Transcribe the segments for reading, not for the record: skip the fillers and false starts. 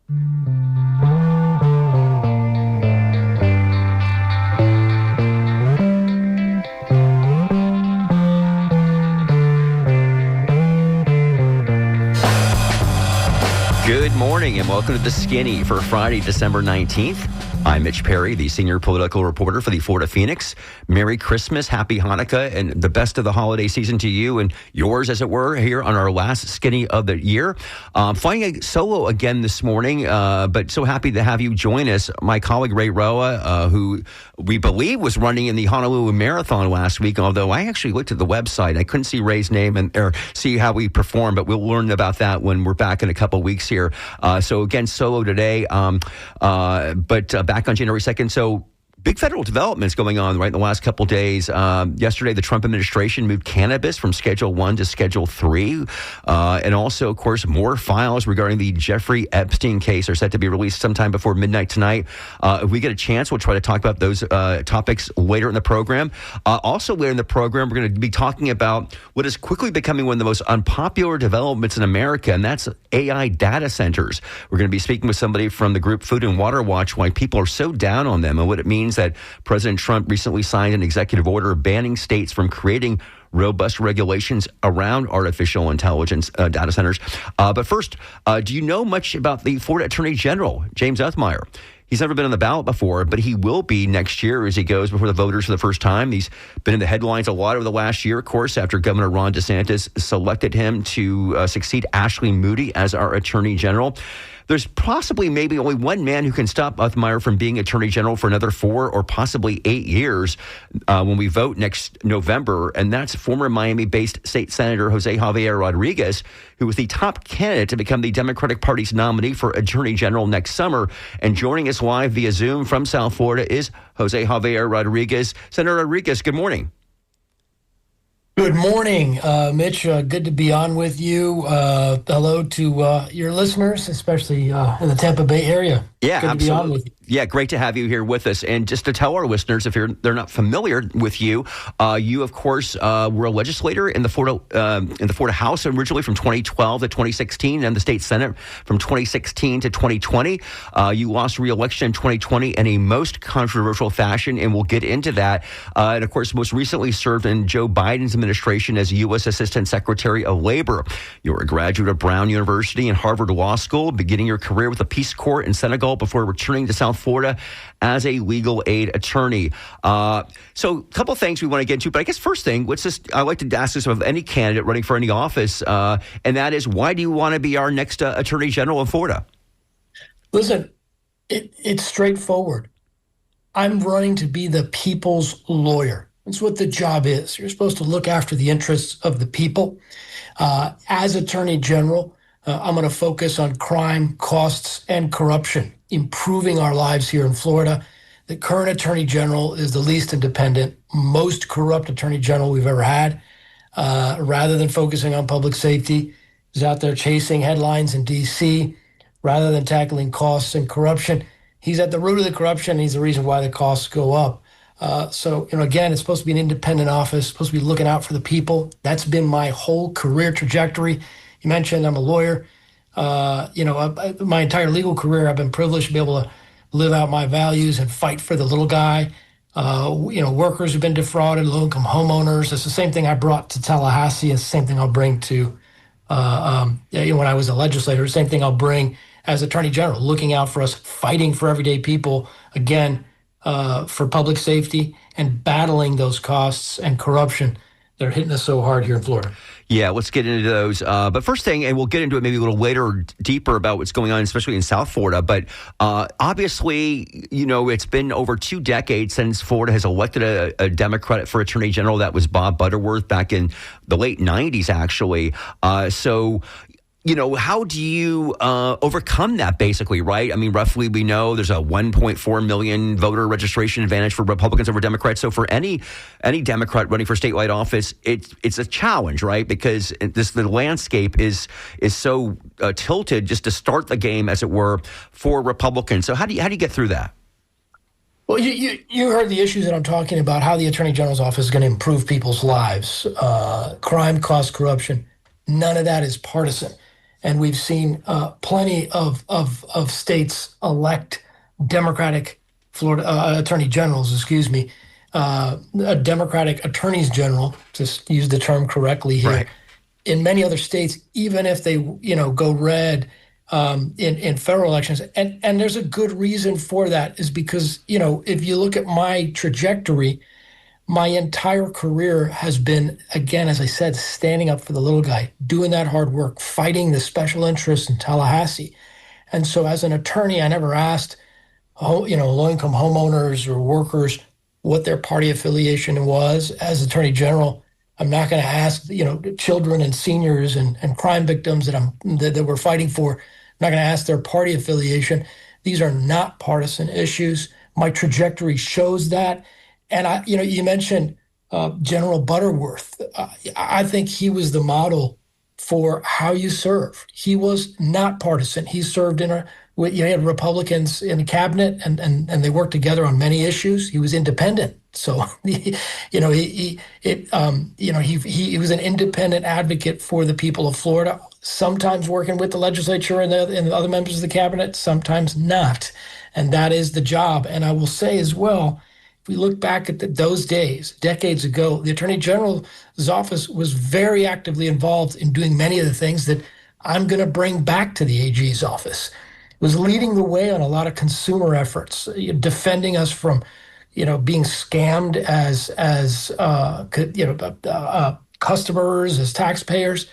Good morning and welcome to The Skinny for Friday, December 19th. I'm Mitch Perry, the senior political reporter for the Florida Phoenix. Merry Christmas, Happy Hanukkah, and the best of the holiday season to you and yours, as it were, here on our last Skinny of the year. Flying a solo again this morning, but so happy to have you join us. My colleague Ray Roa, who we believe was running in the Honolulu Marathon last week, although I actually looked at the website. I couldn't see Ray's name or see how we performed, but we'll learn about that when we're back in a couple weeks here. So again, solo today, but back on January 2nd. So big federal developments going on right in the last couple days. Yesterday, the Trump administration moved cannabis from Schedule 1 to Schedule 3. And also, of course, more files regarding the Jeffrey Epstein case are set to be released sometime before midnight tonight. If we get a chance, we'll try to talk about those topics later in the program. Also later in the program, we're going to be talking about what is quickly becoming one of the most unpopular developments in America, and that's AI data centers. We're going to be speaking with somebody from the group Food and Water Watch, why people are so down on them and what it means that President Trump recently signed an executive order banning states from creating robust regulations around artificial intelligence data centers. But first, do you know much about the Florida Attorney General, James Othmeyer? He's never been on the ballot before, but he will be next year as he goes before the voters for the first time. He's been in the headlines a lot over the last year, of course, after Governor Ron DeSantis selected him to succeed Ashley Moody as our Attorney General. There's possibly maybe only one man who can stop Othmeyer from being Attorney General for another 4 or possibly 8 years when we vote next November, and that's former Miami-based State Senator Jose Javier Rodriguez, who was the top candidate to become the Democratic Party's nominee for Attorney General next summer. And joining us live via Zoom from South Florida is Jose Javier Rodriguez. Senator Rodriguez, good morning. Good morning, Mitch. Good to be on with you. Hello to your listeners, especially in the Tampa Bay area. Yeah, good absolutely. To be on with you. Yeah, great to have you here with us. And just to tell our listeners, if they're not familiar with you, you of course were a legislator in the Florida House originally from 2012 to 2016, and the state Senate from 2016 to 2020. You lost re-election in 2020 in a most controversial fashion, and we'll get into that. And of course, most recently served in Joe Biden's administration as U.S. Assistant Secretary of Labor. You were a graduate of Brown University and Harvard Law School, beginning your career with the Peace Corps in Senegal before returning to South Florida as a legal aid attorney. So a couple of things we want to get into, but I guess first thing, I like to ask this of any candidate running for any office, and that is, why do you want to be our next Attorney General in Florida? Listen, it's straightforward. I'm running to be the people's lawyer. That's what the job is. You're supposed to look after the interests of the people. As Attorney General, I'm going to focus on crime, costs, and corruption, improving our lives here in Florida. The current Attorney General is the least independent, most corrupt Attorney General we've ever had. Rather than focusing on public safety, he's out there chasing headlines in D.C. Rather than tackling costs and corruption, he's at the root of the corruption, and he's the reason why the costs go up. So, again, it's supposed to be an independent office, supposed to be looking out for the people. That's been my whole career trajectory. You mentioned I'm a lawyer. My entire legal career, I've been privileged to be able to live out my values and fight for the little guy. Workers who've been defrauded, low-income homeowners. It's the same thing I brought to Tallahassee. It's the same thing I'll bring to, when I was a legislator, same thing I'll bring as Attorney General, looking out for us, fighting for everyday people, again, for public safety and battling those costs and corruption that are hitting us so hard here in Florida. Yeah, let's get into those. But first thing, and we'll get into it maybe a little later or deeper about what's going on, especially in South Florida. But obviously, it's been over 2 decades since Florida has elected a Democrat for Attorney General. That was Bob Butterworth back in the late 90s, actually. How do you overcome that, basically, right? I mean, roughly we know there's a 1.4 million voter registration advantage for Republicans over Democrats. So for any Democrat running for statewide office, it's a challenge, right? Because the landscape is so tilted just to start the game, as it were, for Republicans. So how do you get through that? Well, you heard the issues that I'm talking about, how the Attorney General's office is going to improve people's lives, crime, cost, corruption. None of that is partisan. and we've seen plenty of states elect Democratic Florida attorney generals, excuse me, Democratic attorneys general, just use the term correctly here. Right. In many other states, even if they, go red in federal elections, and there's a good reason for that, is because, if you look at my trajectory, my entire career has been, again, as I said, standing up for the little guy, doing that hard work, fighting the special interests in Tallahassee. And so as an attorney, I never asked, low-income homeowners or workers what their party affiliation was. As Attorney General, I'm not going to ask, children and seniors and crime victims that we're fighting for. I'm not going to ask their party affiliation. These are not partisan issues. My trajectory shows that. And you mentioned General Butterworth. I think he was the model for how you serve. He was not partisan. He served you had Republicans in the cabinet, and they worked together on many issues. He was independent, so he was an independent advocate for the people of Florida. Sometimes working with the legislature and the other members of the cabinet, sometimes not, and that is the job. And I will say as well, if we look back at those days, decades ago, the Attorney General's office was very actively involved in doing many of the things that I'm going to bring back to the AG's office. It was leading the way on a lot of consumer efforts, defending us from, being scammed as customers, as taxpayers.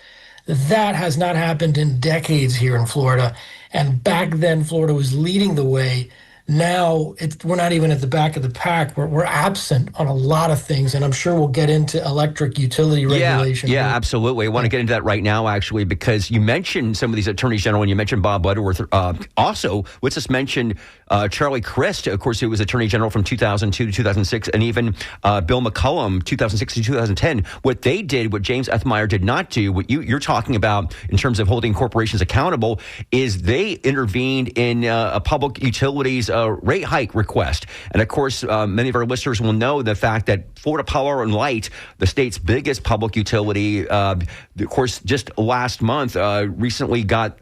That has not happened in decades here in Florida. And back then, Florida was leading the way. Now we're not even at the back of the pack. We're absent on a lot of things, and I'm sure we'll get into electric utility regulation. Yeah, absolutely. I want to get into that right now, actually, because you mentioned some of these attorneys general, and you mentioned Bob Butterworth. Also, let's just mention Charlie Crist, of course, who was attorney general from 2002 to 2006, and even Bill McCollum, 2006 to 2010. What they did, what James Ethmeyer did not do, what you're talking about in terms of holding corporations accountable, is they intervened in a public utilities rate hike request. And of course, many of our listeners will know the fact that Florida Power and Light, the state's biggest public utility, of course, just last month, recently got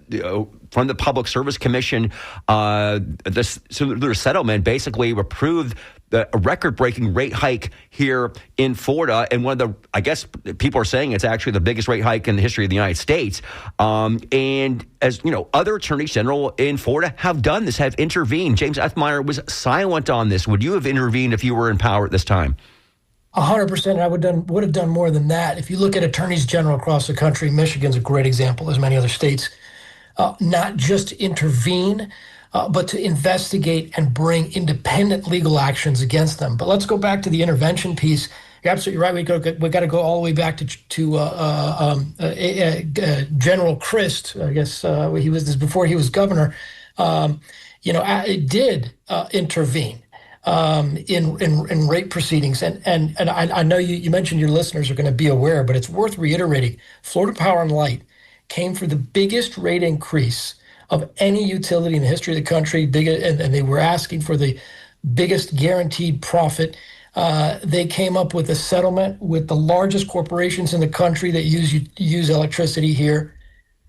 from the Public Service Commission, their settlement basically approved a record-breaking rate hike here in Florida. And one of the, I guess people are saying it's actually the biggest rate hike in the history of the United States. And as you know, other attorneys general in Florida have done this, have intervened. James Ethmeyer was silent on this. Would you have intervened if you were in power at this time? 100%. I would have done more than that. If you look at attorneys general across the country, Michigan's a great example, as many other states. Not just to intervene, but to investigate and bring independent legal actions against them. But let's go back to the intervention piece. You're absolutely right. We got to go all the way back to General Crist. I guess he was this before he was governor. It did intervene in rate proceedings, and I know you mentioned your listeners are going to be aware, but it's worth reiterating. Florida Power and Light came for the biggest rate increase of any utility in the history of the country, and they were asking for the biggest guaranteed profit. They came up with a settlement with the largest corporations in the country that use electricity here.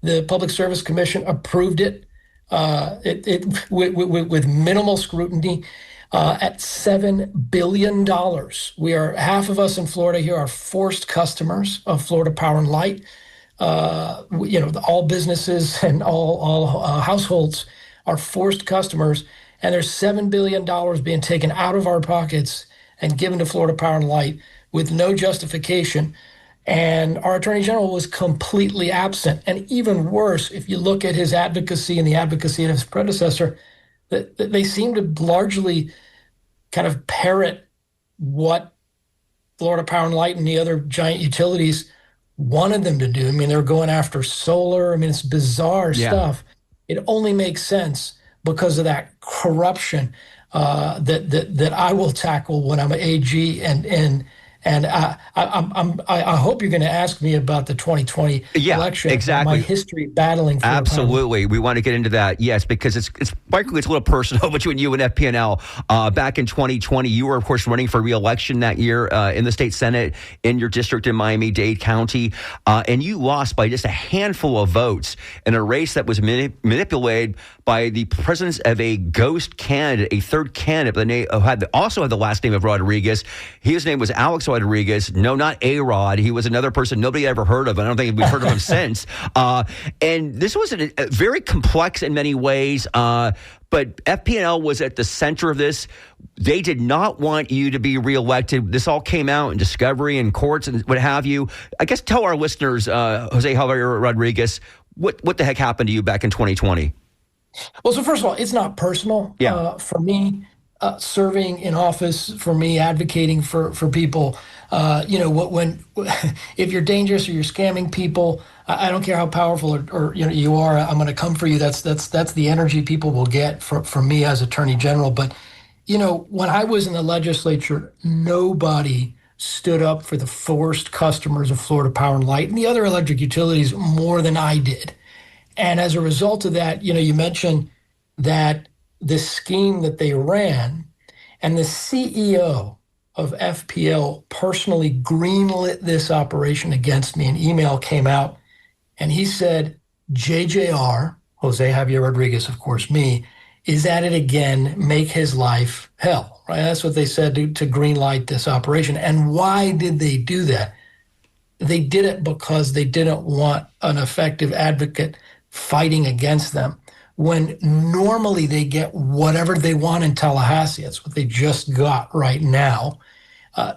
The Public Service Commission approved it, with minimal scrutiny. At $7 billion. Half of us in Florida here are forced customers of Florida Power and Light. All businesses and all households are forced customers, and there's $7 billion being taken out of our pockets and given to Florida Power and Light with no justification. And our Attorney General was completely absent. And even worse, if you look at his advocacy and the advocacy of his predecessor, that they seem to largely kind of parrot what Florida Power and Light and the other giant utilities wanted them to do. I mean, they're going after solar. I mean, it's bizarre stuff. It only makes sense because of that corruption that I will tackle when I'm an AG and And I hope you're going to ask me about the 2020 Yeah, election, my exactly. history battling for the power. Absolutely. We want to get into that. Yes, because it's frankly, it's a little personal between you and FPNL. Back in 2020, you were, of course, running for re-election that year in the state Senate in your district in Miami-Dade County. And you lost by just a handful of votes in a race that was manipulated by the presence of a ghost candidate, a third candidate, who also had the last name of Rodriguez. His name was Alex Rodriguez. No, not A-Rod. He was another person nobody ever heard of. I don't think we've heard of him since. And this was a very complex in many ways. But FPNL was at the center of this. They did not want you to be reelected. This all came out in discovery and courts and what have you. I guess tell our listeners, Jose Javier Rodriguez, what the heck happened to you back in 2020? Well, so first of all, it's not personal. Yeah. For me, serving in office, for me, advocating for people, when if you're dangerous or you're scamming people, I don't care how powerful or you are, I'm going to come for you. That's the energy people will get from me as Attorney General. But when I was in the legislature, nobody stood up for the forced customers of Florida Power and Light and the other electric utilities more than I did. And as a result of that, you mentioned that the scheme that they ran, and the CEO of FPL personally greenlit this operation against me. An email came out, and he said, JJR, Jose Javier Rodriguez, of course, me, is at it again, make his life hell, right? That's what they said to greenlight this operation. And why did they do that? They did it because they didn't want an effective advocate fighting against them when normally they get whatever they want in Tallahassee. That's what they just got right now.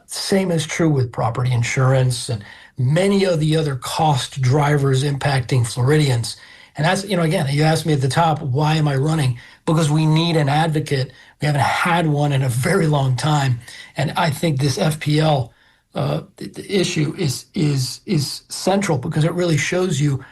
Same is true with property insurance and many of the other cost drivers impacting Floridians. And that's, again, you asked me at the top, why am I running? Because we need an advocate. We haven't had one in a very long time. And I think this FPL the issue is central because it really shows you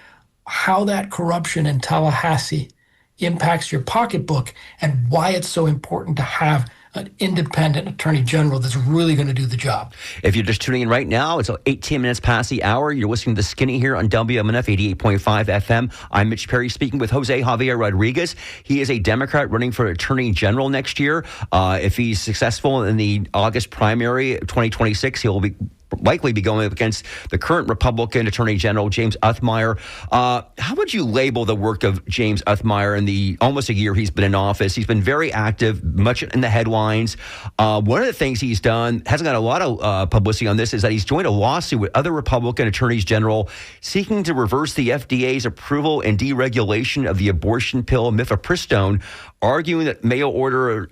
how that corruption in Tallahassee impacts your pocketbook and why it's so important to have an independent attorney general that's really going to do the job. If you're just tuning in right now, it's 18 minutes past the hour. You're listening to Skinny here on WMNF 88.5 FM. I'm Mitch Perry speaking with Jose Javier Rodriguez. He is a Democrat running for attorney general next year. If he's successful in the August primary 2026, he'll likely be going up against the current Republican Attorney General, James Othmeier. How would you label the work of James Othmeier in the almost a year he's been in office? He's been very active, much in the headlines. One of the things he's done, hasn't got a lot of publicity on this, is that he's joined a lawsuit with other Republican attorneys general seeking to reverse the FDA's approval and deregulation of the abortion pill mifepristone, arguing that mail order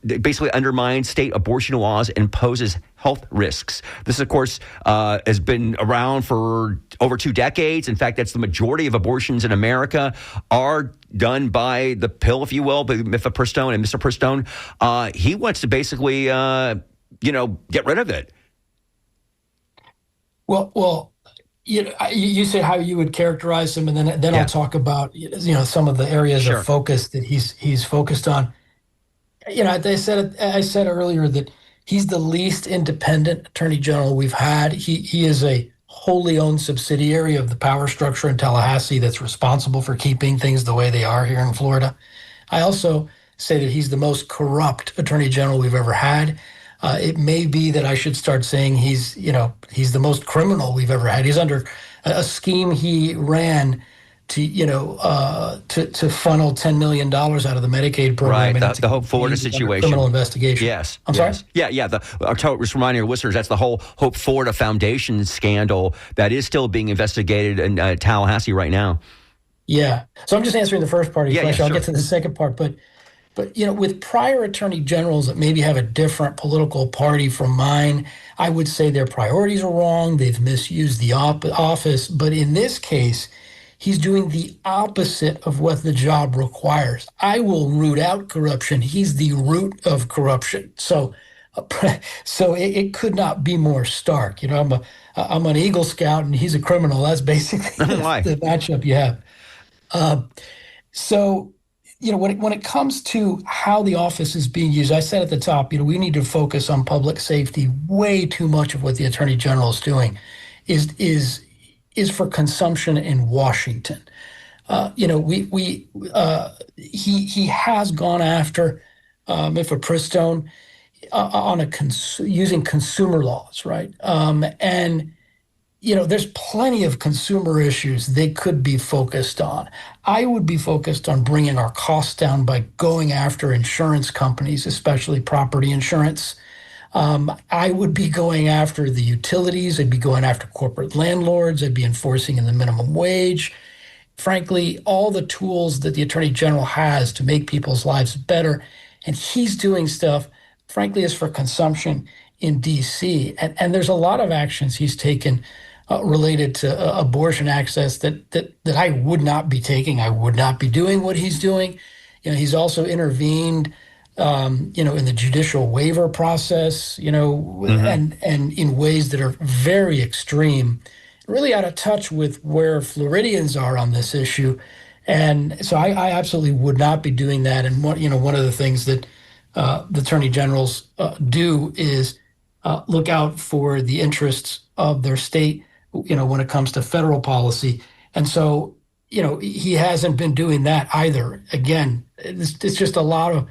basically undermines state abortion laws and poses health risks. This, of course, has been around for over 2 decades. In fact, that's the majority of abortions in America are done by the pill, if you will, by mifepristone and misoprostone. He wants to basically, get rid of it. Well, you said how you would characterize him, and then I'll talk about some of the areas of focus that he's focused on. I said earlier that he's the least independent attorney general we've had. He is a wholly owned subsidiary of the power structure in Tallahassee that's responsible for keeping things the way they are here in Florida. I also say that he's the most corrupt attorney general we've ever had. It may be that I should start saying he's the most criminal we've ever had. He's under a scheme he ran to funnel $10 million out of the Medicaid program. Right, the Hope Florida situation. Criminal investigation. Yes. I'm sorry? Yeah. Just reminding your listeners, that's the whole Hope Florida Foundation scandal that is still being investigated in Tallahassee right now. Yeah. So I'm just answering the first part of your question. Sure. I'll get to the second part. But with prior attorney generals that maybe have a different political party from mine, I would say their priorities are wrong. They've misused the office. But in this case, he's doing the opposite of what the job requires. I will root out corruption. He's the root of corruption. So it could not be more stark. I'm an Eagle Scout and he's a criminal. That's basically the matchup you have. when it comes to how the office is being used, I said at the top, we need to focus on public safety. Way too much of what the Attorney General is doing is for consumption in Washington. He has gone after mifepristone on using consumer laws, right? And there's plenty of consumer issues they could be focused on. I would be focused on bringing our costs down by going after insurance companies, especially property insurance. I would be going after the utilities. I'd be going after corporate landlords. I'd be enforcing in the minimum wage. Frankly, all the tools that the Attorney General has to make people's lives better. And he's doing stuff, frankly, is for consumption in D.C. And there's a lot of actions he's taken related to abortion access that I would not be taking. I would not be doing what he's doing. He's also intervened, in the judicial waiver process, and in ways that are very extreme, really out of touch with where Floridians are on this issue. And so I absolutely would not be doing that. And one of the things that the attorney generals do is look out for the interests of their state, when it comes to federal policy. And so, he hasn't been doing that either. Again, it's just a lot of,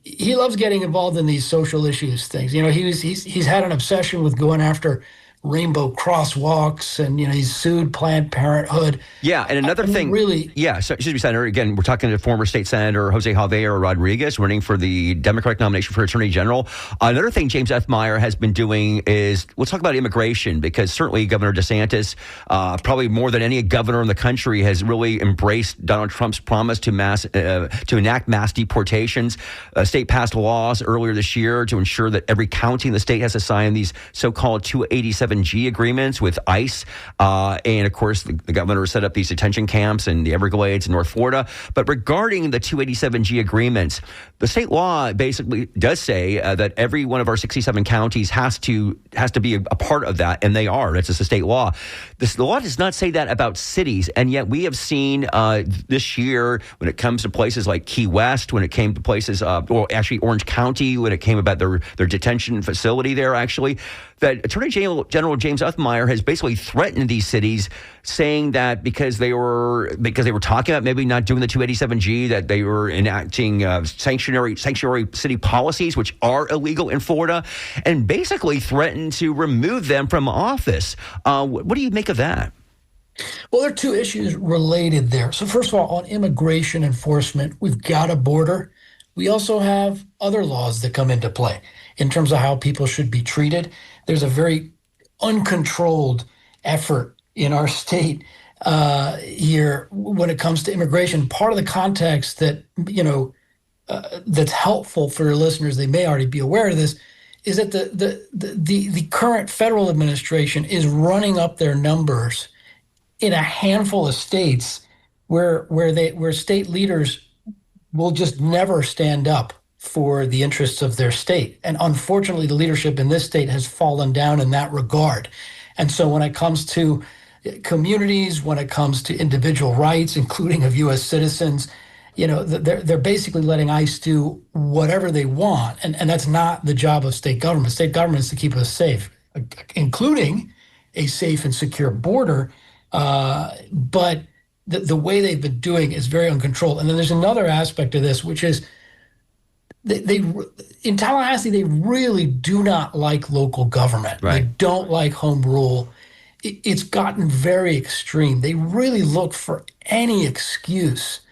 he loves getting involved in these social issues things. He's had an obsession with going after rainbow crosswalks, and he's sued Planned Parenthood. Yeah, and another thing, really, yeah. So, excuse me, Senator. Again, we're talking to former State Senator Jose Javier Rodriguez, running for the Democratic nomination for Attorney General. Another thing James F. Meyer has been doing is, let's talk about immigration, because certainly Governor DeSantis, probably more than any governor in the country, has really embraced Donald Trump's promise to enact mass deportations. State passed laws earlier this year to ensure that every county in the state has to sign these so-called 287G agreements with ICE. And of course, the governor set up these detention camps in the Everglades in North Florida. But regarding the 287G agreements, the state law basically does say that every one of our 67 counties has to be a part of that, and they are. That's just a state law. The law does not say that about cities, and yet we have seen this year, when it comes to places like Key West, when it came to places, or actually Orange County, when it came about their detention facility there, actually, that Attorney General James F. Meyer has basically threatened these cities, saying that because they were talking about maybe not doing the 287G, that they were enacting sanctuary city policies, which are illegal in Florida, and basically threatened to remove them from office. What do you make of that? Well, there are two issues related there. So first of all, on immigration enforcement, we've got a border. We also have other laws that come into play in terms of how people should be treated. There's a very uncontrolled effort in our state here when it comes to immigration. Part of the context that, that's helpful for your listeners, they may already be aware of this, is that the current federal administration is running up their numbers in a handful of states where state leaders will just never stand up for the interests of their state. And unfortunately, the leadership in this state has fallen down in that regard. And so when it comes to communities, when it comes to individual rights, including of U.S. citizens, they're basically letting ICE do whatever they want. And that's not the job of state government. State government is to keep us safe, including a safe and secure border. But the way they've been doing is very uncontrolled. And then there's another aspect of this, which is they in Tallahassee, they really do not like local government. Right. They don't like home rule. It's gotten very extreme. They really look for any excuse.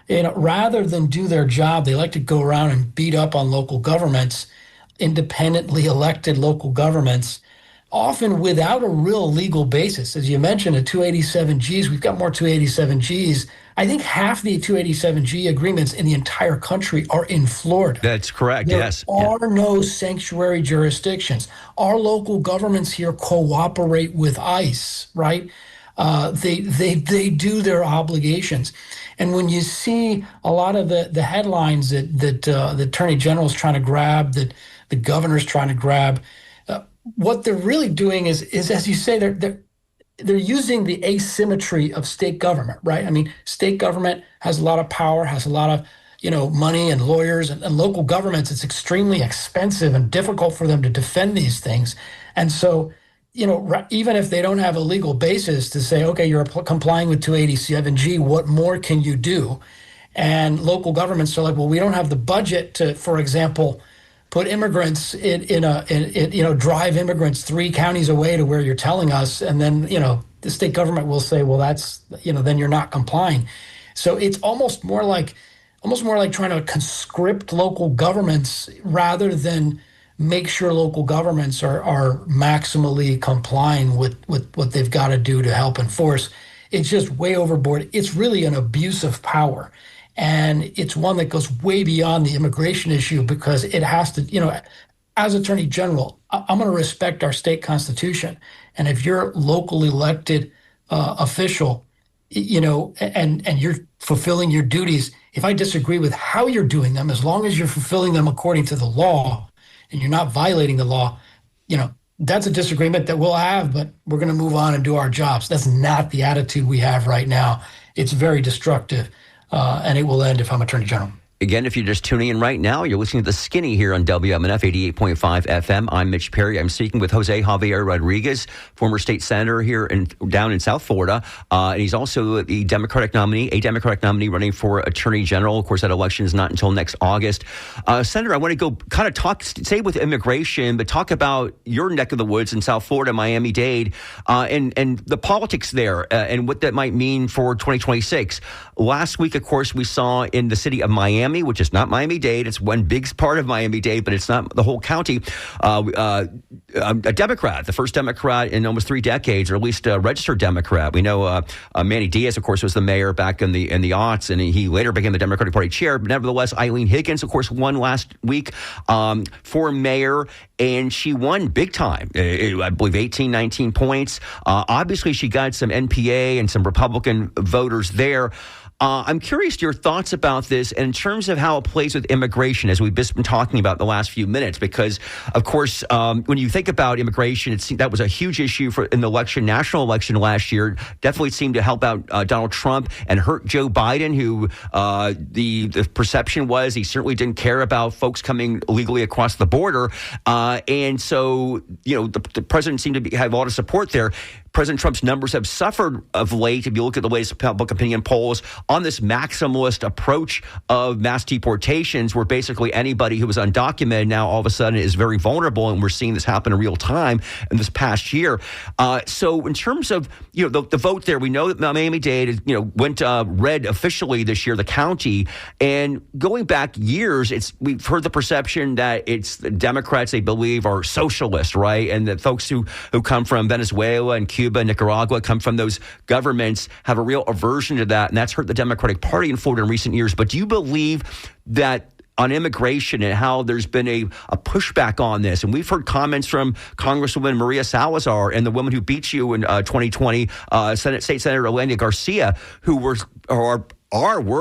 Rather than do their job, they like to go around and beat up on local governments, independently elected local governments, often without a real legal basis. As you mentioned, a 287Gs, we've got more 287Gs. I think half the 287G agreements in the entire country are in Florida. That's correct, yes. There are no sanctuary jurisdictions. Our local governments here cooperate with ICE, right? They do their obligations. And when you see a lot of the headlines that the Attorney General's trying to grab, that the governor's trying to grab, what they're really doing is as you say, they're using the asymmetry of state government, right? I mean, state government has a lot of power, has a lot of money and lawyers and local governments. It's extremely expensive and difficult for them to defend these things. And so, even if they don't have a legal basis to say, okay, you're complying with 287G, what more can you do? And local governments are like, well, we don't have the budget to, for example, put immigrants drive immigrants 3 counties away to where you're telling us. And then, the state government will say, well, that's, then you're not complying. So it's almost more like trying to conscript local governments rather than make sure local governments are maximally complying with what they've got to do to help enforce. It's just way overboard. It's really an abuse of power. And it's one that goes way beyond the immigration issue because it has to, as Attorney General, I'm going to respect our state constitution. And if you're a locally elected official, and you're fulfilling your duties, if I disagree with how you're doing them, as long as you're fulfilling them according to the law and you're not violating the law, that's a disagreement that we'll have, but we're going to move on and do our jobs. That's not the attitude we have right now. It's very destructive, and it will end if I'm Attorney General. Again, if you're just tuning in right now, you're listening to The Skinny here on WMNF 88.5 FM. I'm Mitch Perry. I'm speaking with Jose Javier Rodriguez, former state senator here down in South Florida. And he's also a Democratic nominee running for Attorney General. Of course, that election is not until next August. Senator, I want to go kind of stay with immigration, but talk about your neck of the woods in South Florida, Miami-Dade, and the politics there and what that might mean for 2026. Last week, of course, we saw in the city of Miami, which is not Miami-Dade. It's one big part of Miami-Dade, but it's not the whole county. A Democrat, the first Democrat in almost 3 decades, or at least a registered Democrat. We know Manny Diaz, of course, was the mayor back in the aughts, and he later became the Democratic Party chair. But nevertheless, Eileen Higgins, of course, won last week for mayor, and she won big time. I believe 18, 19 points. Obviously, she got some NPA and some Republican voters there. I'm curious your thoughts about this in terms of how it plays with immigration, as we've just been talking about the last few minutes, because, of course, when you think about immigration, that was a huge issue in the national election last year. Definitely seemed to help out Donald Trump and hurt Joe Biden, who the perception was he certainly didn't care about folks coming illegally across the border. And so, the president seemed to have a lot of support there. President Trump's numbers have suffered of late, if you look at the latest public opinion polls, on this maximalist approach of mass deportations, where basically anybody who was undocumented now all of a sudden is very vulnerable, and we're seeing this happen in real time in this past year. So in terms of the vote there, we know that Miami-Dade went red officially this year, the county, and going back years, we've heard the perception that it's the Democrats they believe are socialists, right, and that folks who come from Venezuela and Cuba, Nicaragua, come from those governments, have a real aversion to that, and that's hurt the Democratic Party in Florida in recent years. But do you believe that on immigration and how there's been a pushback on this? And we've heard comments from Congresswoman Maria Salazar and the woman who beat you in 2020, State Senator Elena Garcia, who were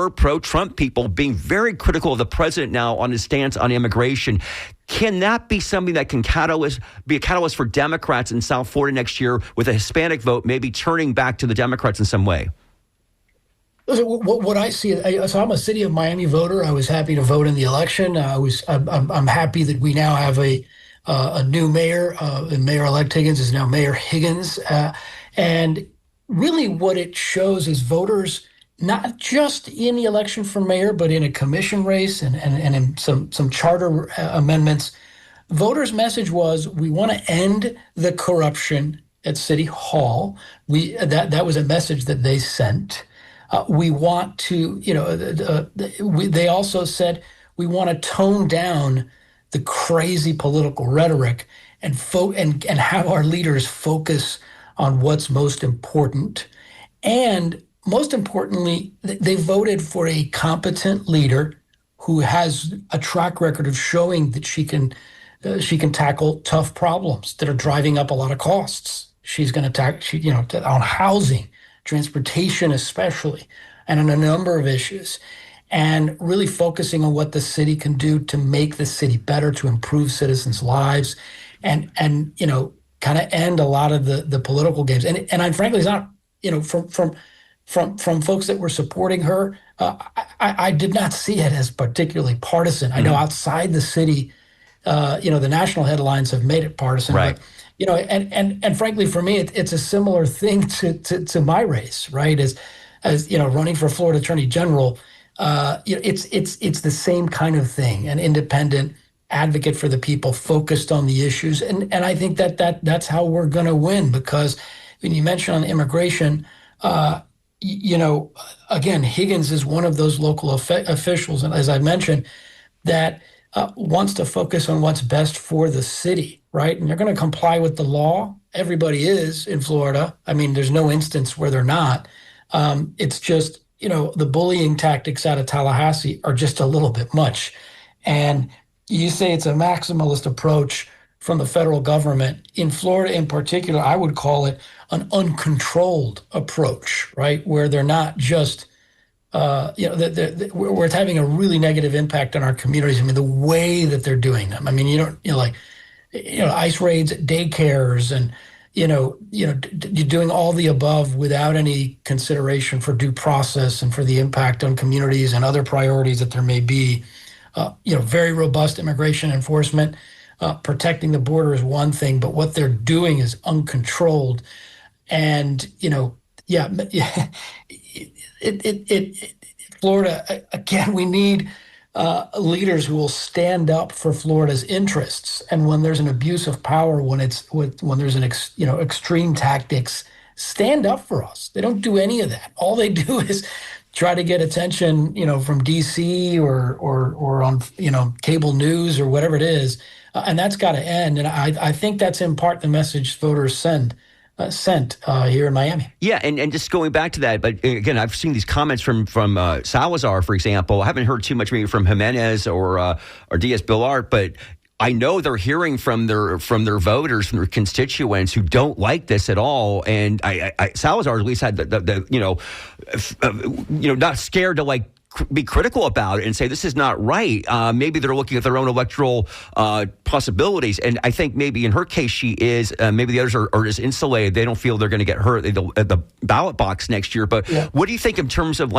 pro-Trump people, being very critical of the president now on his stance on immigration. Can that be something that can be a catalyst for Democrats in South Florida next year with a Hispanic vote, maybe turning back to the Democrats in some way? What I see, so I'm a city of Miami voter. I was happy to vote in the election. I'm happy that we now have a new mayor. Mayor-elect Higgins is now Mayor Higgins, and really what it shows is voters, not just in the election for mayor, but in a commission race and in some charter amendments. Voters' message was, we want to end the corruption at City Hall. That was a message that they sent. We want to, they also said, we want to tone down the crazy political rhetoric and have our leaders focus on what's most important. And most importantly, they voted for a competent leader who has a track record of showing that she can tackle tough problems that are driving up a lot of costs. She's going to tackle, on housing, transportation especially, and on a number of issues, and really focusing on what the city can do to make the city better, to improve citizens' lives, and kind of end a lot of the political games. And frankly, it's not, from folks that were supporting her, I did not see it as particularly partisan. I know outside the city, the national headlines have made it partisan, Right. but and frankly, for me, it's a similar thing to my race, right? As running for Florida Attorney General, it's the same kind of thing. An independent advocate for the people, focused on the issues, and I think that's how we're going to win. Because when you mention on immigration, again, Higgins is one of those local officials, and as I mentioned, that wants to focus on what's best for the city, right? And they're going to comply with the law. Everybody is in Florida. I mean, there's no instance where they're not. It's just, the bullying tactics out of Tallahassee are just a little bit much. And you say it's a maximalist approach from the federal government. In Florida in particular, I would call it an uncontrolled approach, right? Where they're not just where it's having a really negative impact on our communities. I mean, the way that they're doing them. I mean, ICE raids at daycares, and you're doing all the above without any consideration for due process and for the impact on communities and other priorities that there may be. Very robust immigration enforcement. Protecting the border is one thing, but what they're doing is uncontrolled. And Florida, again, we need leaders who will stand up for Florida's interests. And when there's an abuse of power, when there's an extreme tactics, stand up for us. They don't do any of that. All they do is try to get attention, from DC or on cable news or whatever it is, and that's got to end. And I think that's in part the message voters sent here in Miami. Yeah, and just going back to that, but again, I've seen these comments from Salazar, for example. I haven't heard too much maybe from Jimenez or Diaz-Balart, but I know they're hearing from their voters, from their constituents who don't like this at all. And Salazar at least had not scared to be critical about it and say this is not right. Maybe they're looking at their own electoral possibilities, and I think maybe in her case she is. Maybe the others are just insulated. They don't feel they're going to get hurt at the ballot box next year. But what do you think in terms of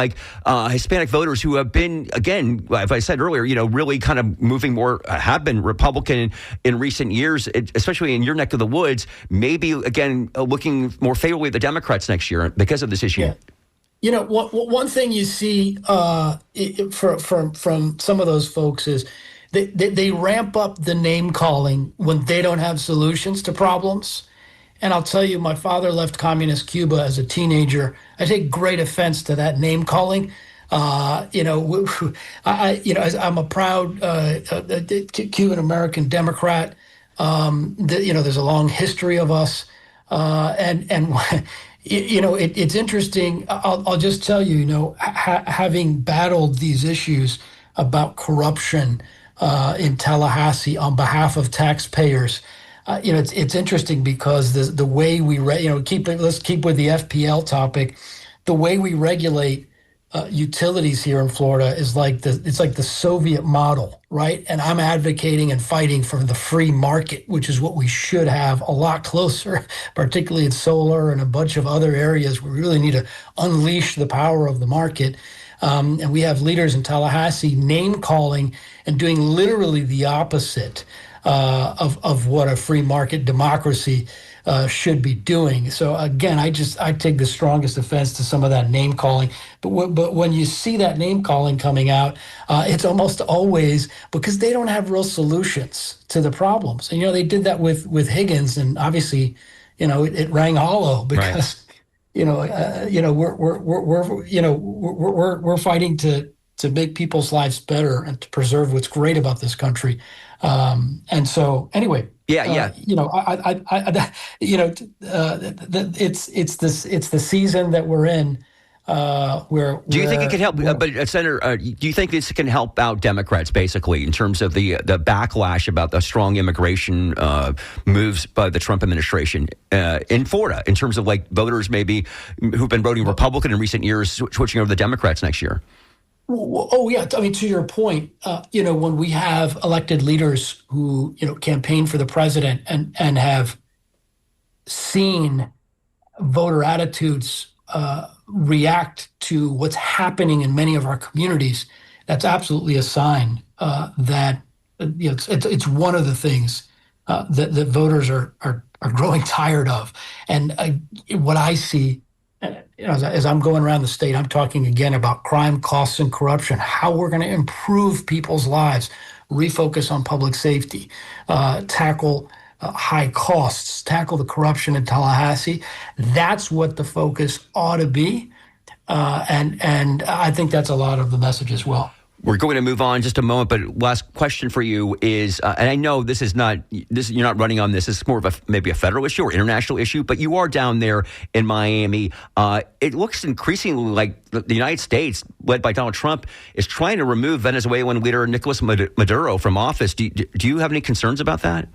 Hispanic voters who have been, again, as I said earlier, really kind of moving more, have been Republican in recent years, especially in your neck of the woods, maybe again looking more favorably at the Democrats next year because of this issue? Yeah. One thing you see from some of those folks is they ramp up the name calling when they don't have solutions to problems. And I'll tell you, my father left communist Cuba as a teenager. I take great offense to that name calling. I'm a proud Cuban American Democrat. There's a long history of us, and. It's interesting. I'll just tell you, having battled these issues about corruption in Tallahassee on behalf of taxpayers, it's interesting because the way we let's keep with the FPL topic. The way we regulate utilities here in Florida is like the Soviet model, right? And I'm advocating and fighting for the free market, which is what we should have a lot closer, particularly in solar and a bunch of other areas where we really need to unleash the power of the market. And we have leaders in Tallahassee name calling and doing literally the opposite of what a free market democracy should be doing. So again, I take the strongest offense to some of that name calling. But when you see that name calling coming out, it's almost always because they don't have real solutions to the problems. And they did that with Higgins, and obviously, it rang hollow because we're fighting to make people's lives better and to preserve what's great about this country. And so anyway. Yeah. It's the season that we're in. Where do you think it could help? But Senator, do you think this can help out Democrats basically in terms of the backlash about the strong immigration moves by the Trump administration in Florida, in terms of voters maybe who've been voting Republican in recent years switching over to the Democrats next year? Oh, yeah. I mean, to your point, when we have elected leaders who, campaign for the president and have seen voter attitudes react to what's happening in many of our communities, that's absolutely a sign that it's one of the things that voters are growing tired of. And what I see, as I'm going around the state, I'm talking again about crime, costs, and corruption, how we're going to improve people's lives, refocus on public safety, tackle high costs, tackle the corruption in Tallahassee. That's what the focus ought to be. And I think that's a lot of the message as well. We're going to move on in just a moment, but last question for you is, and I know you're not running on this. This is more of maybe a federal issue or international issue, but you are down there in Miami. It looks increasingly like the United States, led by Donald Trump, is trying to remove Venezuelan leader Nicolas Maduro from office. Do you have any concerns about that?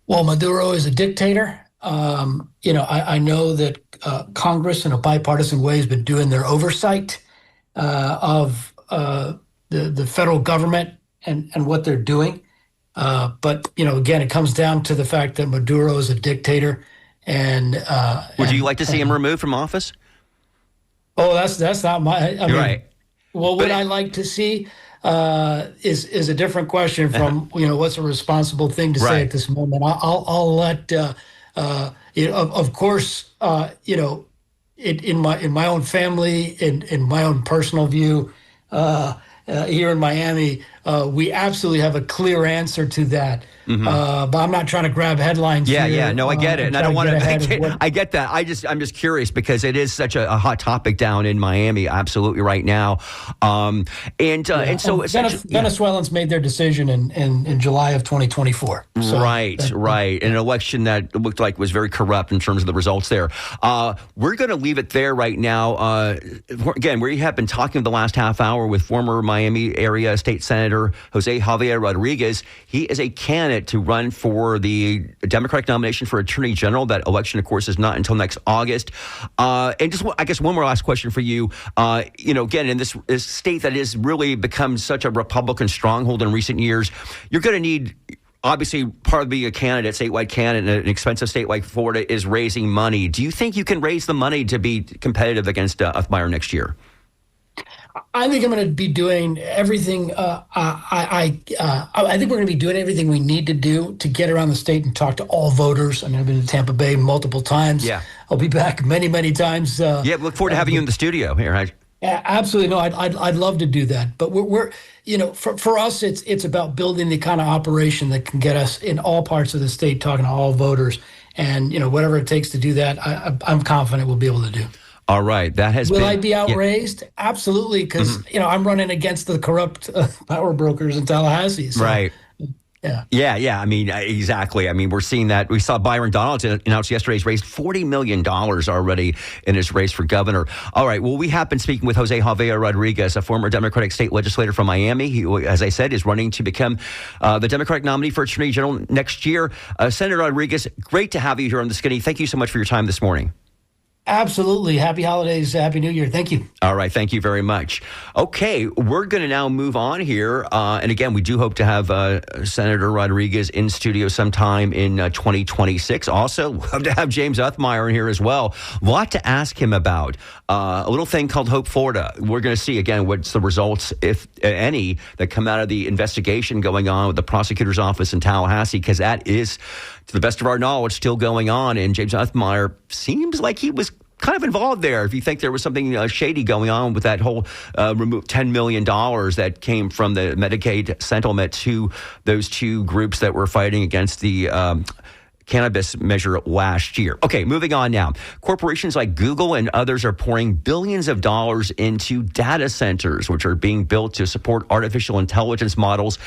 Well, Maduro is a dictator. I know that Congress, in a bipartisan way, has been doing their oversight of the federal government and what they're doing. But again, it comes down to the fact that Maduro is a dictator. And would you like to see him removed from office? Oh, that's not my. You're right. Well, what I like to see is a different question from what's a responsible thing to say at this moment. I'll let of course in my own family, in my own personal view, here in Miami, we absolutely have a clear answer to that. Mm-hmm. But I'm not trying to grab headlines. Yeah. No, I get it, and I don't want to. I get that. I'm just curious because it is such a hot topic down in Miami, absolutely right now. And so Venezuelans made their decision in July of 2024. So right. An election that looked like was very corrupt in terms of the results there. We're going to leave it there right now. Again, we have been talking the last half hour with former Miami area State Senator Jose Javier Rodriguez. He is a candidate to run for the Democratic nomination for Attorney General. That election, of course, is not until next August. And just, I guess, one more last question for you. Again, in this state that has really become such a Republican stronghold in recent years, you're going to need, obviously, part of being a candidate, statewide candidate in an expensive state like Florida is raising money. Do you think you can raise the money to be competitive against Uthmeier next year? I think I'm going to be doing everything. I think we're going to be doing everything we need to do to get around the state and talk to all voters. I mean, I've been to Tampa Bay multiple times. Yeah, I'll be back many, many times. Look forward to having you in the studio here. Absolutely, no, I'd love to do that. But we're for us, it's about building the kind of operation that can get us in all parts of the state, talking to all voters, and whatever it takes to do that, I'm confident we'll be able to do. All right, that has been. Will I be outraised? Yeah. Absolutely, because I'm running against the corrupt power brokers in Tallahassee. So, right. Yeah. I mean, exactly. I mean, we're seeing that. We saw Byron Donalds announce yesterday he's raised $40 million already in his race for governor. All right. Well, we have been speaking with Jose Javier Rodriguez, a former Democratic state legislator from Miami. He, as I said, is running to become the Democratic nominee for Attorney General next year. Senator Rodriguez, great to have you here on The Skinny. Thank you so much for your time this morning. Absolutely. Happy holidays. Happy New Year. Thank you. All right. Thank you very much. Okay. We're going to now move on here. And again, we do hope to have Senator Rodriguez in studio sometime in 2026. Also, love to have James Uthmeier in here as well. A lot to ask him about. A little thing called Hope Florida. We're going to see, again, what's the results, if any, that come out of the investigation going on with the prosecutor's office in Tallahassee, because that is, to the best of our knowledge, still going on. And James Uthmeier seems like he was kind of involved there. If you think there was something shady going on with that whole $10 million that came from the Medicaid settlement to those two groups that were fighting against the cannabis measure last year. Okay, moving on now. Corporations like Google and others are pouring billions of dollars into data centers, which are being built to support artificial intelligence models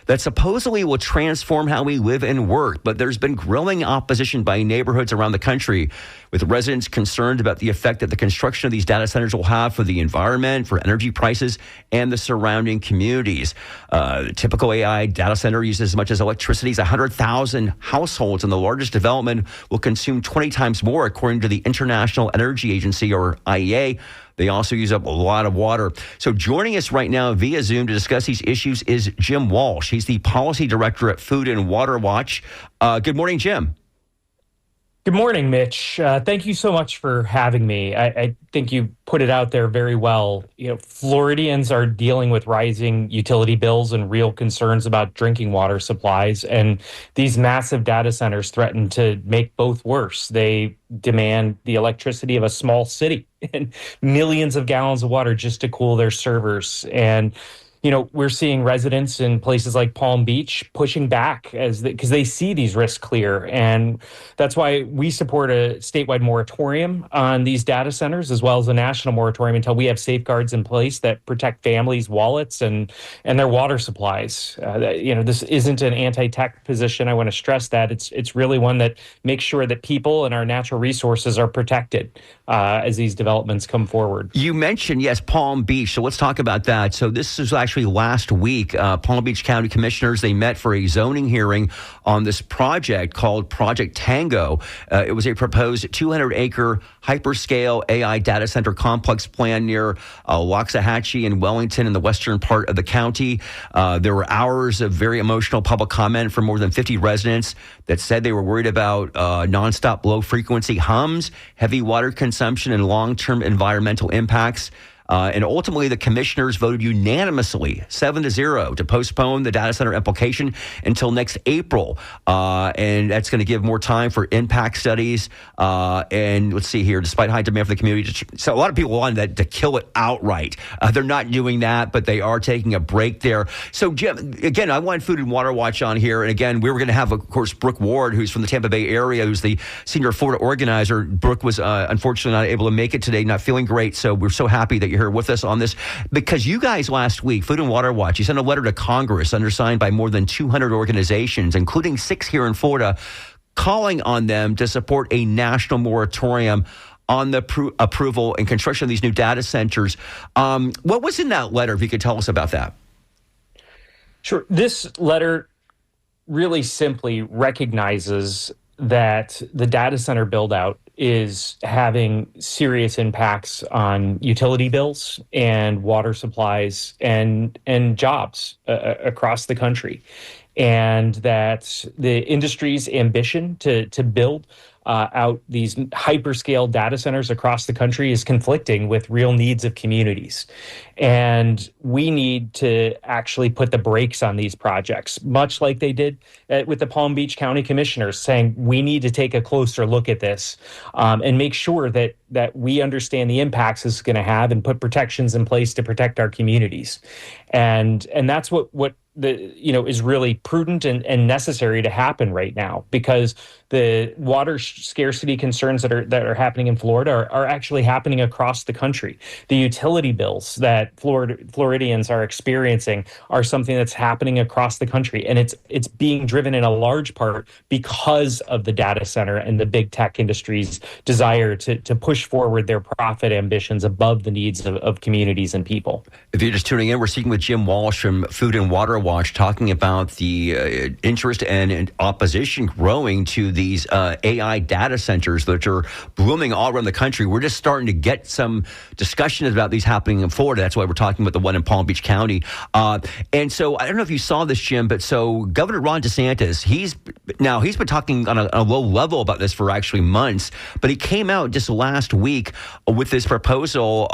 that supposedly will transform how we live and work. But there's been growing opposition by neighborhoods around the country, with residents concerned about the effect that the construction of these data centers will have for the environment, for energy prices, and the surrounding communities. The typical AI data center uses as much as electricity as 100,000 households, and the largest development will consume 20 times more, according to the International Energy Agency, or IEA. They also use up a lot of water. So joining us right now via Zoom to discuss these issues is Jim Walsh. He's the policy director at Food and Water Watch. Good morning, Jim. Good morning, Mitch. Thank you so much for having me. I think you put it out there very well. Floridians are dealing with rising utility bills and real concerns about drinking water supplies. And these massive data centers threaten to make both worse. They demand the electricity of a small city and millions of gallons of water just to cool their servers. And we're seeing residents in places like Palm Beach pushing back because they see these risks clear. And that's why we support a statewide moratorium on these data centers, as well as a national moratorium until we have safeguards in place that protect families' wallets and their water supplies. This isn't an anti-tech position. I want to stress that it's really one that makes sure that people and our natural resources are protected as these developments come forward. You mentioned, yes, Palm Beach. So let's talk about that. So this is actually last week. Palm Beach County Commissioners, they met for a zoning hearing on this project called Project Tango. It was a proposed 200-acre hyperscale AI data center complex plan near Waxahachie and Wellington in the western part of the county. There were hours of very emotional public comment from more than 50 residents that said they were worried about nonstop low-frequency hums, heavy water consumption, and long-term environmental impacts. And ultimately, the commissioners voted unanimously, 7-0, to postpone the data center application until next April. And that's going to give more time for impact studies. And let's see here, despite high demand for the community. So a lot of people wanted that to kill it outright. They're not doing that, but they are taking a break there. So, Jim, again, I want Food and Water Watch on here. And again, we were going to have, of course, Brooke Ward, who's from the Tampa Bay area, who's the senior Florida organizer. Brooke was unfortunately not able to make it today, not feeling great. So we're so happy that you're here with us on this, because you guys last week, Food and Water Watch, you sent a letter to Congress undersigned by more than 200 organizations, including 6 here in Florida, calling on them to support a national moratorium on the approval and construction of these new data centers. What was in that letter, if you could tell us about that? Sure. This letter really simply recognizes that the data center build out is having serious impacts on utility bills and water supplies and jobs across the country, and that the industry's ambition to build out these hyperscale data centers across the country is conflicting with real needs of communities. And we need to actually put the brakes on these projects, much like they did with the Palm Beach County Commissioners, saying we need to take a closer look at this and make sure that we understand the impacts this is going to have and put protections in place to protect our communities. And that's what is really prudent and necessary to happen right now, because the water scarcity concerns that are happening in Florida are actually happening across the country. The utility bills that Floridians are experiencing are something that's happening across the country, and it's being driven in a large part because of the data center and the big tech industry's desire to push forward their profit ambitions above the needs of communities and people. If you're just tuning in, we're speaking with Jim Walsh from Food and Water Watch, talking about the interest and opposition growing to these AI data centers that are blooming all around the country. We're just starting to get some discussion about these happening in Florida. That's why we're talking about the one in Palm Beach County. And so I don't know if you saw this, Jim, but so Governor Ron DeSantis, he's been talking on a low level about this for actually months, but he came out just last week with this proposal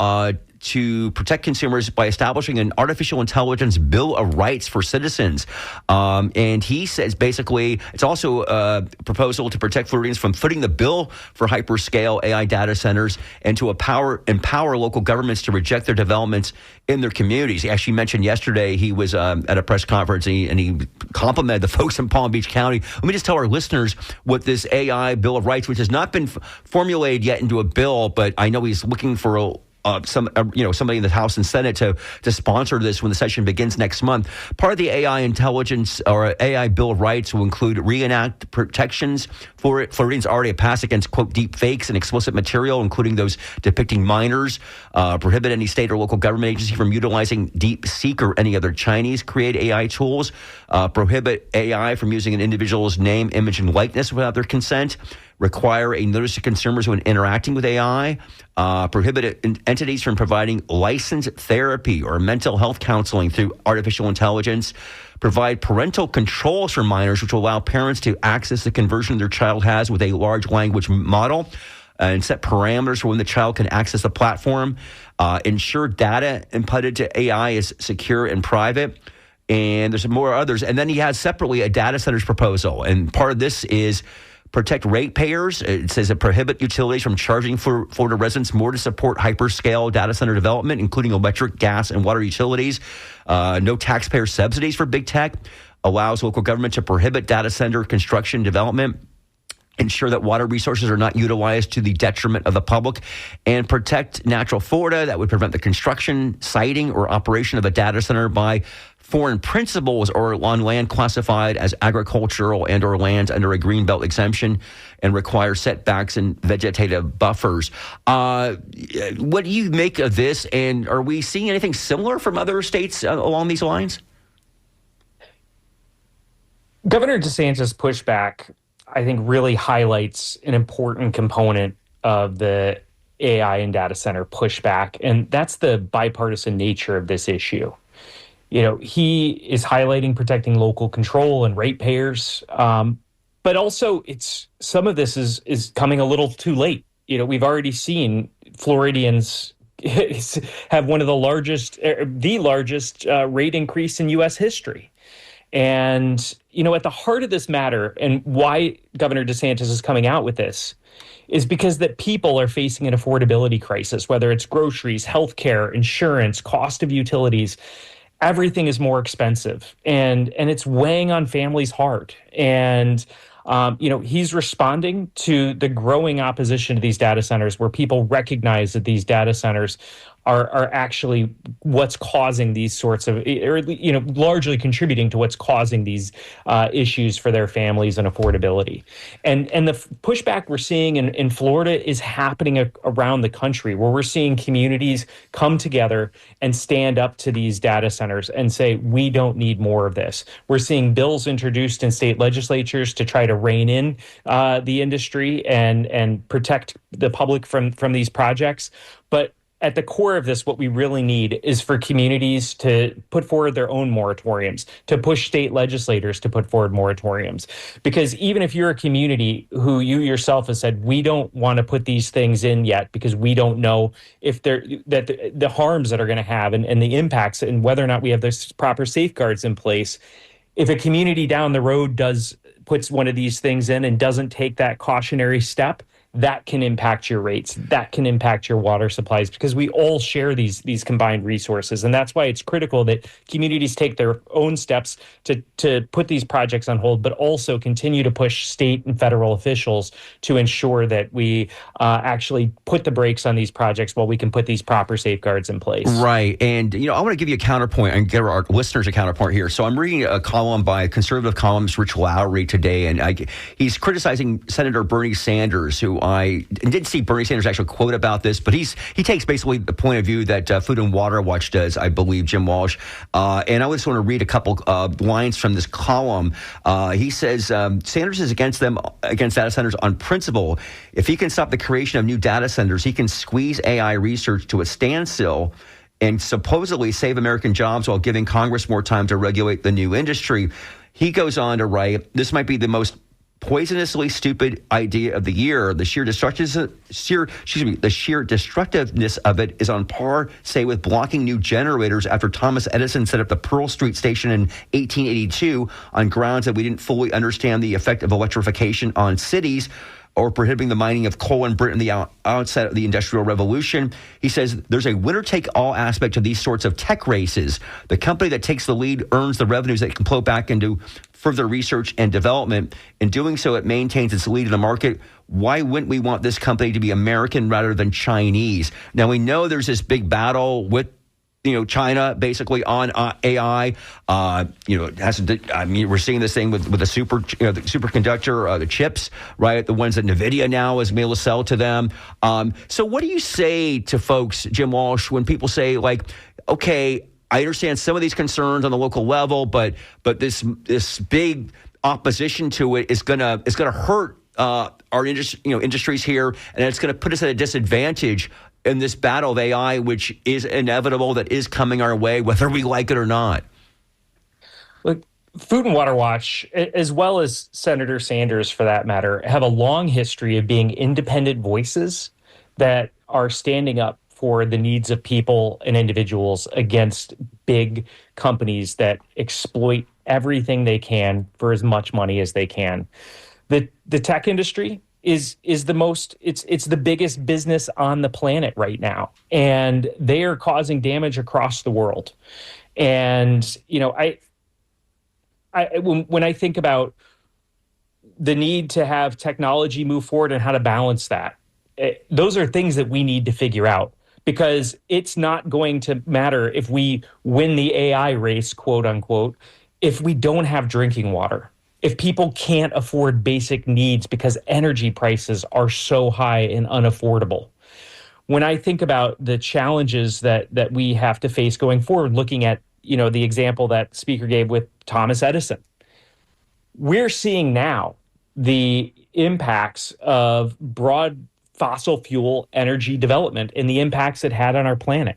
to protect consumers by establishing an artificial intelligence bill of rights for citizens. And he says basically it's also a proposal to protect Floridians from footing the bill for hyperscale AI data centers and to empower local governments to reject their developments in their communities. He actually mentioned yesterday he was at a press conference and he complimented the folks in Palm Beach County. Let me just tell our listeners what this AI Bill of Rights, which has not been formulated yet into a bill, but I know he's looking for somebody in the House and Senate to sponsor this when the session begins next month. Part of the AI intelligence or AI Bill of Rights will include reenact protections for Floridians already passed against, quote, deep fakes and explicit material, including those depicting minors, prohibit any state or local government agency from utilizing DeepSeek or any other Chinese-created AI tools, prohibit AI from using an individual's name, image, and likeness without their consent, require a notice to consumers when interacting with AI, prohibit entities from providing licensed therapy or mental health counseling through artificial intelligence, provide parental controls for minors, which will allow parents to access the conversion their child has with a large language model, and set parameters for when the child can access the platform, ensure data inputted to AI is secure and private. And there's more others. And then he has separately a data centers proposal. And part of this is protect ratepayers. It says it prohibit utilities from charging for Florida residents more to support hyperscale data center development, including electric, gas, and water utilities. No taxpayer subsidies for big tech. Allows local government to prohibit data center construction development. Ensure that water resources are not utilized to the detriment of the public, and protect natural Florida. That would prevent the construction, siting, or operation of a data center by foreign principals or on land classified as agricultural and or lands under a greenbelt exemption, and require setbacks and vegetative buffers. What do you make of this? And are we seeing anything similar from other states along these lines? Governor DeSantis' pushback, I think, really highlights an important component of the AI and data center pushback, and that's the bipartisan nature of this issue. You know, he is highlighting protecting local control and ratepayers, but also some of this is coming a little too late. You know, we've already seen Floridians have one of the largest rate increase in U.S. history. And, you know, at the heart of this matter, and why Governor DeSantis is coming out with this, is because that people are facing an affordability crisis, whether it's groceries, healthcare, insurance, cost of utilities. Everything is more expensive, and it's weighing on families hard. And, you know, he's responding to the growing opposition to these data centers, where people recognize that these data centers are actually what's causing these sorts of, or, you know, largely contributing to what's causing these issues for their families and affordability. And the pushback we're seeing in Florida is happening around the country, where we're seeing communities come together and stand up to these data centers and say, we don't need more of this. We're seeing bills introduced in state legislatures to try to rein in the industry and protect the public from these projects. But at the core of this, what we really need is for communities to put forward their own moratoriums, to push state legislators to put forward moratoriums. Because even if you're a community who you yourself have said, we don't want to put these things in yet because we don't know if the harms that are going to have and the impacts, and whether or not we have the proper safeguards in place, if a community down the road puts one of these things in and doesn't take that cautionary step, that can impact your rates, that can impact your water supplies, because we all share these combined resources. And that's why it's critical that communities take their own steps to put these projects on hold, but also continue to push state and federal officials to ensure that we actually put the brakes on these projects while we can put these proper safeguards in place. Right. And, you know, I want to give you a counterpoint and give our listeners a counterpoint here. So I'm reading a column by conservative columnist Rich Lowry today, and he's criticizing Senator Bernie Sanders, who I didn't see Bernie Sanders actually quote about this, but he takes basically the point of view that Food and Water Watch does, I believe, Jim Walsh. And I just want to read a couple lines from this column. He says, Sanders is against data centers on principle. If he can stop the creation of new data centers, he can squeeze AI research to a standstill and supposedly save American jobs while giving Congress more time to regulate the new industry. He goes on to write, this might be the most poisonously stupid idea of the year. The sheer destructiveness of it is on par, say, with blocking new generators after Thomas Edison set up the Pearl Street Station in 1882 on grounds that we didn't fully understand the effect of electrification on cities, or prohibiting the mining of coal in Britain the outset of the Industrial Revolution. He says there's a winner-take-all aspect to these sorts of tech races. The company that takes the lead earns the revenues that can flow back into further research and development. In doing so, it maintains its lead in the market. Why wouldn't we want this company to be American rather than Chinese? Now, we know there's this big battle with China basically on AI. We're seeing this thing with the the superconductor, the chips, right? The ones that NVIDIA now is able to sell to them. So what do you say to folks, Jim Walsh, when people say, like, okay, I understand some of these concerns on the local level, but this big opposition to it is gonna hurt our industries here, and it's going to put us at a disadvantage in this battle of AI, which is inevitable, that is coming our way, whether we like it or not? Look, Food and Water Watch, as well as Senator Sanders for that matter, have a long history of being independent voices that are standing up for the needs of people and individuals against big companies that exploit everything they can for as much money as they can. The tech industry is it's the biggest business on the planet right now, and they are causing damage across the world. And when I think about the need to have technology move forward and how to balance that, those are things that we need to figure out, because it's not going to matter if we win the AI race, quote unquote, if we don't have drinking water, if people can't afford basic needs because energy prices are so high and unaffordable. When I think about the challenges that we have to face going forward, looking at the example that Speaker gave with Thomas Edison, we're seeing now the impacts of broad fossil fuel energy development and the impacts it had on our planet.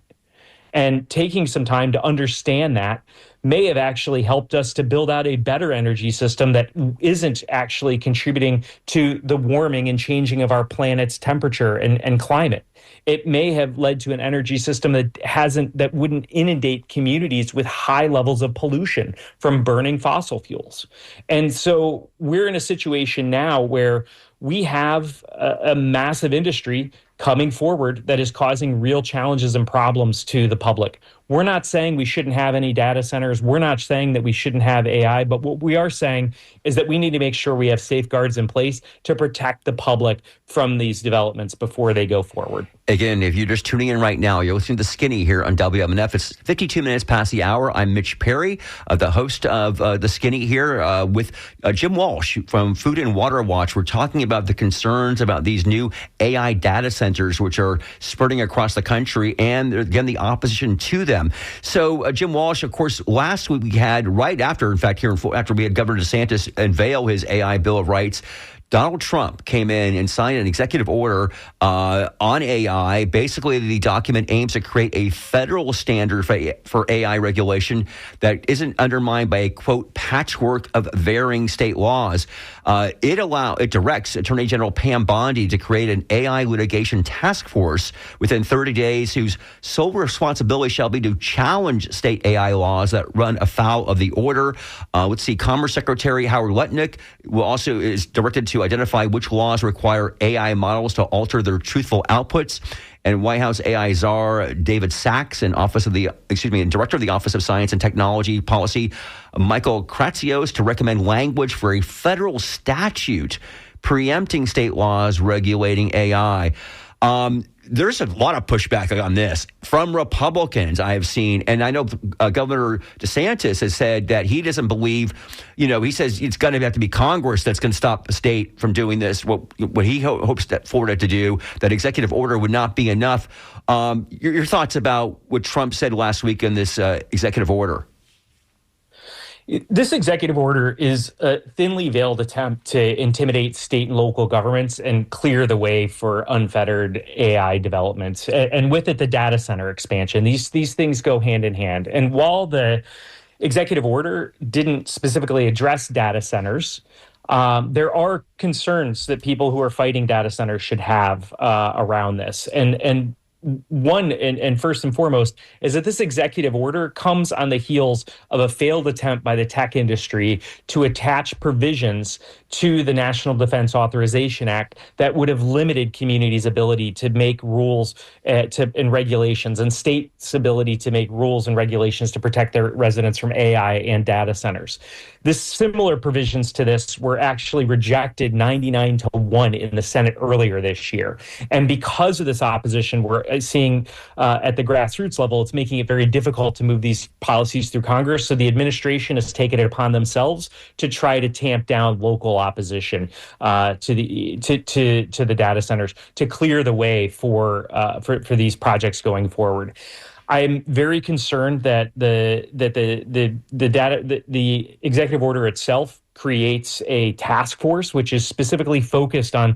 And taking some time to understand that may have actually helped us to build out a better energy system that isn't actually contributing to the warming and changing of our planet's temperature and climate. It may have led to an energy system that wouldn't inundate communities with high levels of pollution from burning fossil fuels. And so we're in a situation now where we have a massive industry coming forward that is causing real challenges and problems to the public. We're not saying we shouldn't have any data centers. We're not saying that we shouldn't have AI, but what we are saying is that we need to make sure we have safeguards in place to protect the public from these developments before they go forward. Again, if you're just tuning in right now, you're listening to The Skinny here on WMNF. It's 52 minutes past the hour. I'm Mitch Perry, the host of The Skinny here with Jim Walsh from Food and Water Watch. We're talking about the concerns about these new AI data centers, which are spreading across the country, and again, the opposition to them. So, Jim Walsh, of course, last week we had, right after, in fact, after we had Governor DeSantis unveil his AI Bill of Rights, Donald Trump came in and signed an executive order on AI. Basically, the document aims to create a federal standard for AI regulation that isn't undermined by a, quote, patchwork of varying state laws. It directs Attorney General Pam Bondi to create an AI litigation task force within 30 days whose sole responsibility shall be to challenge state AI laws that run afoul of the order. Commerce Secretary Howard Lutnick is directed to identify which laws require AI models to alter their truthful outputs. And White House AI czar David Sachs and Director of the Office of Science and Technology Policy, Michael Kratsios, to recommend language for a federal statute preempting state laws regulating AI. There's a lot of pushback on this from Republicans I have seen. And I know Governor DeSantis has said that he doesn't believe, he says it's going to have to be Congress that's going to stop the state from doing this. What he hopes that Florida to do, that executive order would not be enough. Your thoughts about what Trump said last week in this executive order? This executive order is a thinly veiled attempt to intimidate state and local governments and clear the way for unfettered AI developments. And with it, the data center expansion. These things go hand in hand. And while the executive order didn't specifically address data centers, there are concerns that people who are fighting data centers should have around this. And one, and first and foremost, is that this executive order comes on the heels of a failed attempt by the tech industry to attach provisions to the National Defense Authorization Act that would have limited communities' ability to make rules and regulations, and states' ability to make rules and regulations to protect their residents from AI and data centers. Similar provisions to this were actually rejected 99-1 in the Senate earlier this year. And because of this opposition, we're seeing at the grassroots level, it's making it very difficult to move these policies through Congress. So the administration has taken it upon themselves to try to tamp down local opposition to the data centers to clear the way for these projects going forward. I'm very concerned that the executive order itself creates a task force which is specifically focused on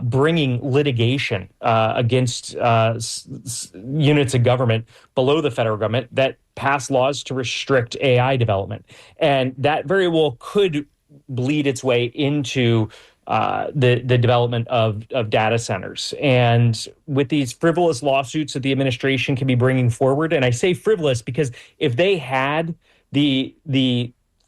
bringing litigation against units of government below the federal government that pass laws to restrict AI development. And that very well could bleed its way into the development of data centers. And with these frivolous lawsuits that the administration can be bringing forward, and I say frivolous because if they had the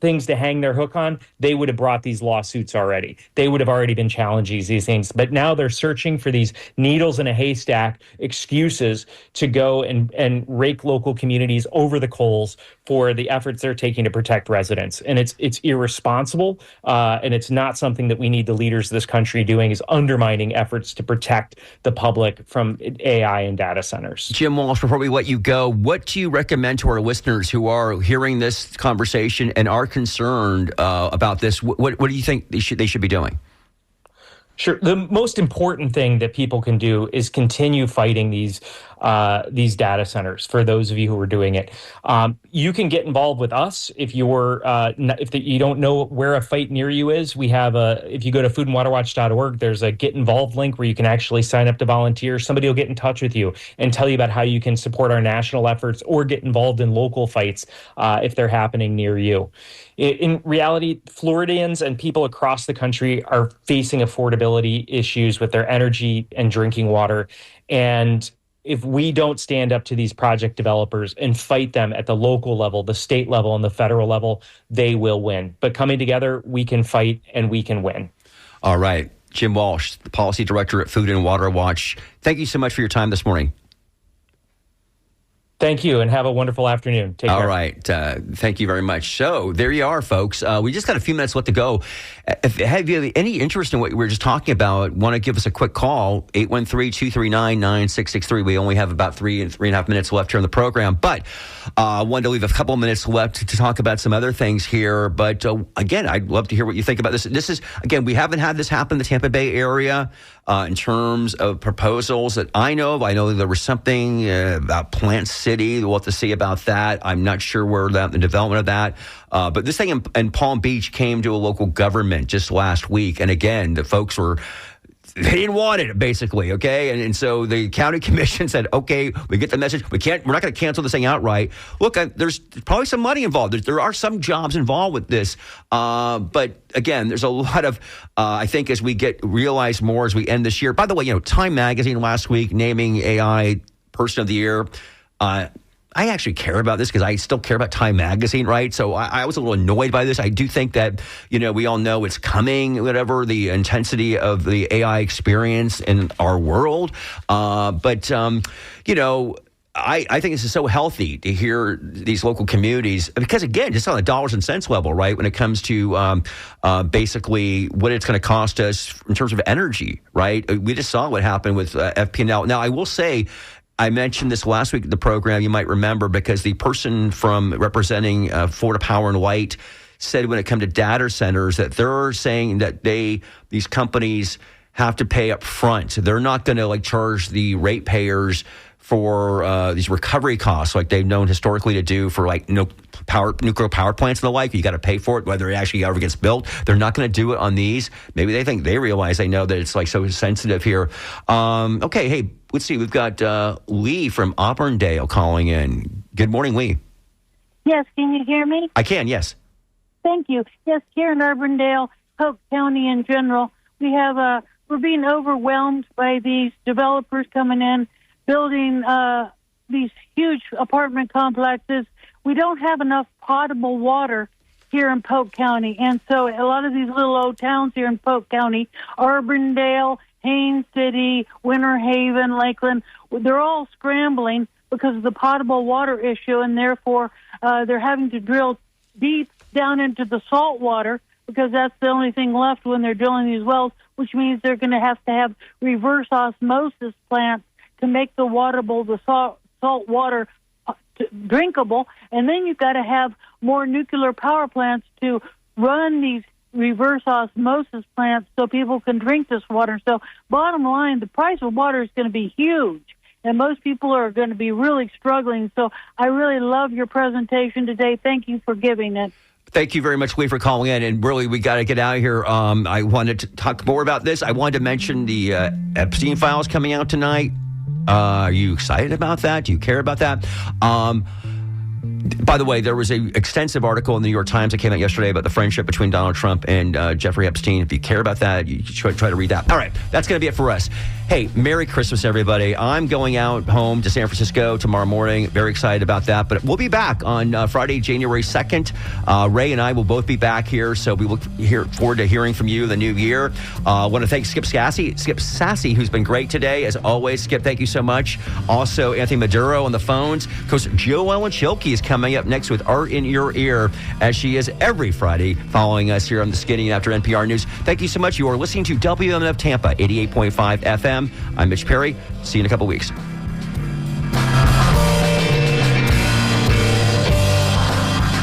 things to hang their hook on, they would have brought these lawsuits already. They would have already been challenging these things. But now they're searching for these needles in a haystack excuses to go and rake local communities over the coals for the efforts they're taking to protect residents. And it's irresponsible, and it's not something that we need the leaders of this country doing, is undermining efforts to protect the public from AI and data centers. Jim Walsh, before we let you go, what do you recommend to our listeners who are hearing this conversation and are concerned about this? What do you think they should be doing? Sure. The most important thing that people can do is continue fighting these data centers. For those of you who are doing it, you can get involved with us if you don't know where a fight near you is. We have if you go to foodandwaterwatch.org, there's a get involved link where you can actually sign up to volunteer. Somebody will get in touch with you and tell you about how you can support our national efforts or get involved in local fights if they're happening near you. In reality, Floridians and people across the country are facing affordability issues with their energy and drinking water. And if we don't stand up to these project developers and fight them at the local level, the state level, and the federal level, they will win. But coming together, we can fight and we can win. All right. Jim Walsh, the Policy Director at Food and Water Watch. Thank you so much for your time this morning. Thank you, and have a wonderful afternoon. Take care. All right. Thank you very much. So there you are, folks. We just got a few minutes left to go. If you have any interest in what we were just talking about, want to give us a quick call, 813-239-9663. We only have about 3.5 minutes left here on the program, but wanted to leave a couple minutes left to talk about some other things here. But again, I'd love to hear what you think about this. This is, again, we haven't had this happen in the Tampa Bay area in terms of proposals that I know of. I know there was something about Plant City. We'll have to see about that. I'm not sure where the development of that. But this thing in Palm Beach came to a local government just last week. And again, the folks they didn't want it, basically, okay? And so the county commission said, okay, we get the message. We're not going to cancel this thing outright. Look, there's probably some money involved. There are some jobs involved with this. But again, there's a lot of, I think, as we realize more as we end this year. By the way, Time Magazine last week naming AI Person of the Year. I actually care about this because I still care about Time Magazine, right? So I was a little annoyed by this. I do think that, we all know it's coming, whatever the intensity of the AI experience in our world. But I think this is so healthy to hear these local communities, because again, just on the dollars and cents level, right? When it comes to basically what it's going to cost us in terms of energy, right? We just saw what happened with FP&L. Now, I will say, I mentioned this last week in the program, you might remember, because the person from representing Florida Power and Light said when it comes to data centers that they're saying that these companies have to pay up front. They're not going to charge the ratepayers for these recovery costs like they've known historically to do for nuclear power plants and the like. You got to pay for it, whether it actually ever gets built. They're not going to do it on these. Maybe they realize they know that it's so sensitive here. Okay, hey, let's see. We've got Lee from Auburndale calling in. Good morning, Lee. Yes, can you hear me? I can, yes. Thank you. Yes, here in Auburndale, Polk County in general, we're being overwhelmed by these developers coming in, building these huge apartment complexes. We don't have enough potable water here in Polk County. And so a lot of these little old towns here in Polk County, Auburndale, Haines City, Winter Haven, Lakeland, they're all scrambling because of the potable water issue, and therefore they're having to drill deep down into the salt water because that's the only thing left when they're drilling these wells, which means they're going to have reverse osmosis plants to make the salt water drinkable. And then you've got to have more nuclear power plants to run these reverse osmosis plants so people can drink this water. So bottom line, the price of water is going to be huge. and most people are going to be really struggling. So I really love your presentation today. Thank you for giving it. Thank you very much, Lee, for calling in. And really, we got to get out of here. I wanted to talk more about this. I wanted to mention the Epstein files coming out tonight. Are you excited about that? Do you care about that? By the way, there was an extensive article in the New York Times that came out yesterday about the friendship between Donald Trump and Jeffrey Epstein. If you care about that, you should try to read that. All right, that's going to be it for us. Hey, Merry Christmas, everybody. I'm going out home to San Francisco tomorrow morning. Very excited about that. But we'll be back on Friday, January 2nd. Ray and I will both be back here, so we look forward to hearing from you the new year. I want to thank Skip Sassy, who's been great today, as always. Skip, thank you so much. Also, Anthony Maduro on the phones. Of course, Joellen Schilke is coming up next with Art in Your Ear, as she is every Friday, following us here on The Skinny after NPR News. Thank you so much. You are listening to WMNF Tampa, 88.5 FM. I'm Mitch Perry. See you in a couple weeks.